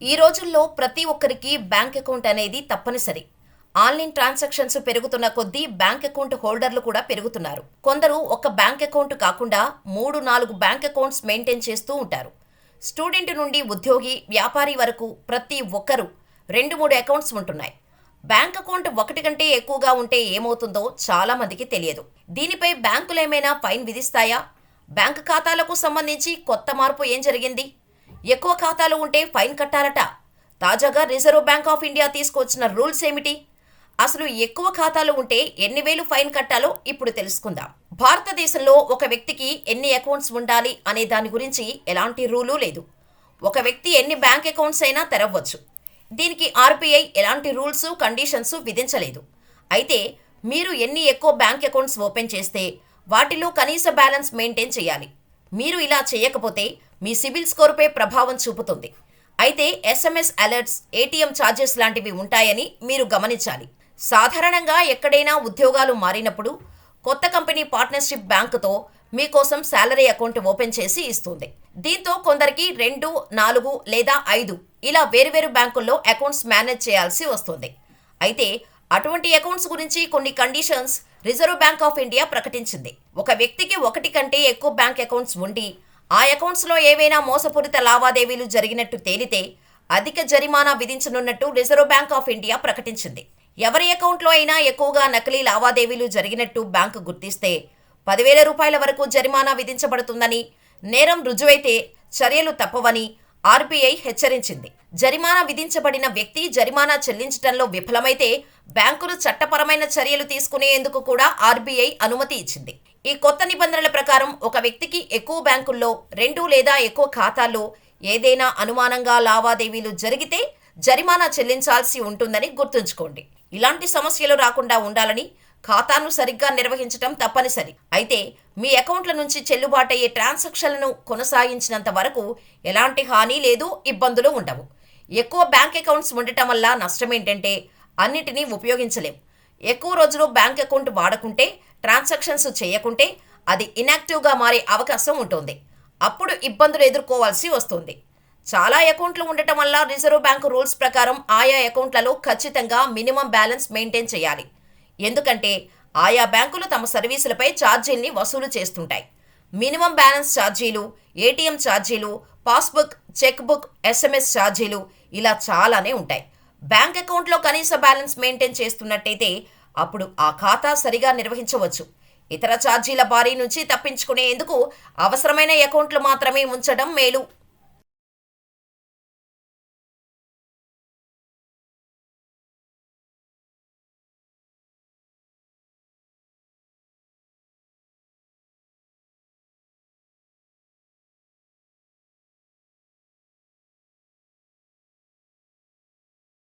ఈ రోజుల్లో ప్రతి ఒక్కరికి బ్యాంక్ అకౌంట్ అనేది తప్పనిసరి. ఆన్లైన్ ట్రాన్సాక్షన్స్ పెరుగుతున్న కొద్దీ బ్యాంక్ అకౌంట్ హోల్డర్లు కూడా పెరుగుతున్నారు. కొందరు ఒక బ్యాంక్ అకౌంట్ కాకుండా 3-4 బ్యాంక్ అకౌంట్స్ మెయింటైన్ చేస్తూ ఉంటారు. స్టూడెంట్ నుండి ఉద్యోగి, వ్యాపారి వరకు ప్రతి ఒక్కరూ 2-3 అకౌంట్స్ ఉంటున్నాయి. బ్యాంక్ అకౌంట్ ఒకటి కంటే ఎక్కువగా ఉంటే ఏమవుతుందో చాలా మందికి తెలియదు. దీనిపై బ్యాంకులు ఏమైనా ఫైన్ విధిస్తాయా? బ్యాంక్ ఖాతాలకు సంబంధించి కొత్త మార్పు ఏం జరిగింది? ఎక్కువ ఖాతాలు ఉంటే ఫైన్ కట్టాలట. తాజాగా రిజర్వ్ బ్యాంక్ ఆఫ్ ఇండియా తీసుకొచ్చిన రూల్స్ ఏమిటి? అసలు ఎక్కువ ఖాతాలు ఉంటే ఎన్ని వేలు ఫైన్ కట్టాలో ఇప్పుడు తెలుసుకుందాం. భారతదేశంలో ఒక వ్యక్తికి ఎన్ని అకౌంట్స్ ఉండాలి అనే దాని గురించి ఎలాంటి రూలు లేదు. ఒక వ్యక్తి ఎన్ని బ్యాంక్ అకౌంట్స్ అయినా తెరవచ్చు. దీనికి ఆర్బీఐ ఎలాంటి రూల్స్, కండిషన్స్ విధించలేదు. అయితే మీరు ఎన్ని ఎక్కువ బ్యాంక్ అకౌంట్స్ ఓపెన్ చేస్తే వాటిలో కనీస బ్యాలెన్స్ మెయింటైన్ చేయాలి. మీరు ఇలా చేయకపోతే మీ సిబిల్ స్కోర్పై ప్రభావం చూపుతుంది. అయితే ఎస్ఎంఎస్ అలర్ట్స్, ఏటీఎం ఛార్జెస్ లాంటివి ఉంటాయని మీరు గమనించాలి. సాధారణంగా ఎక్కడైనా ఉద్యోగాలు మారినప్పుడు కొత్త కంపెనీ పార్ట్నర్షిప్ బ్యాంకుతో మీకోసం శాలరీ అకౌంట్ ఓపెన్ చేసి ఇస్తుంది. దీంతో కొందరికి 2, 4 లేదా 5 ఇలా వేరువేరు బ్యాంకుల్లో అకౌంట్స్ మేనేజ్ చేయాల్సి వస్తుంది. అయితే అటువంటి అకౌంట్స్ గురించి కొన్ని conditions reserve bank of India ప్రకటించింది. ఒక వ్యక్తికి ఒకటి కంటే ఎక్కువ బ్యాంక్ అకౌంట్స్ ఉండి ఆ అకౌంట్స్లో ఏవైనా మోసపూరిత లావాదేవీలు జరిగినట్టు తేలితే అధిక జరిమానా విధించనున్నట్టు రిజర్వ్ బ్యాంక్ ఆఫ్ ఇండియా ప్రకటించింది. ఎవరి అకౌంట్లో అయినా ఎక్కువగా నకిలీ లావాదేవీలు జరిగినట్టు బ్యాంకు గుర్తిస్తే 10,000 రూపాయల వరకు జరిమానా విధించబడుతుందని, నేరం రుజువైతే చర్యలు తప్పవని ఆర్బీఐ హెచ్చరించింది. జరిమానా విధించబడిన వ్యక్తి జరిమానా చెల్లించడంలో విఫలమైతే బ్యాంకులు చట్టపరమైన చర్యలు తీసుకునేందుకు కూడా ఆర్బీఐ అనుమతి ఇచ్చింది. ఈ కొత్త నిబంధనల ప్రకారం ఒక వ్యక్తికి ఎక్కువ బ్యాంకుల్లో 2 లేదా ఎక్కువ ఖాతాల్లో ఏదైనా అనుమానంగా లావాదేవీలు జరిగితే జరిమానా చెల్లించాల్సి ఉంటుందని గుర్తుంచుకోండి. ఇలాంటి సమస్యలు రాకుండా ఉండాలని ఖాతాను సరిగ్గా నిర్వహించడం తప్పనిసరి. అయితే మీ అకౌంట్ల నుంచి చెల్లుబాటయ్యే ట్రాన్సాక్షన్లను కొనసాగించినంత వరకు ఎలాంటి హాని లేదు, ఇబ్బందులు ఉండవు. ఎక్కువ బ్యాంక్ అకౌంట్స్ ఉండటం వల్ల నష్టం ఏంటంటే అన్నిటినీ ఉపయోగించలేం. ఎక్కువ రోజులు బ్యాంక్ అకౌంట్ వాడకుంటే, ట్రాన్సాక్షన్స్ చేయకుంటే అది ఇన్యాక్టివ్గా మారే అవకాశం ఉంటుంది. అప్పుడు ఇబ్బందులు ఎదుర్కోవాల్సి వస్తుంది. చాలా అకౌంట్లు ఉండటం వల్ల రిజర్వ్ బ్యాంకు రూల్స్ ప్రకారం ఆయా అకౌంట్లలో ఖచ్చితంగా మినిమం బ్యాలెన్స్ మెయింటైన్ చేయాలి. ఎందుకంటే ఆయా బ్యాంకులు తమ సర్వీసులపై ఛార్జీల్ని వసూలు చేస్తుంటాయి. మినిమం బ్యాలెన్స్ ఛార్జీలు, ఏటీఎం ఛార్జీలు, పాస్బుక్, చెక్ బుక్, ఎస్ఎంఎస్ ఛార్జీలు ఇలా చాలానే ఉంటాయి. బ్యాంక్ అకౌంట్లో కనీస బ్యాలెన్స్ మెయింటైన్ చేస్తున్నట్టయితే అప్పుడు ఆ ఖాతా సరిగా నిర్వహించవచ్చు. ఇతర ఛార్జీల బారీ నుంచి తప్పించుకునేందుకు అవసరమైన అకౌంట్లు మాత్రమే ఉంచడం మేలు.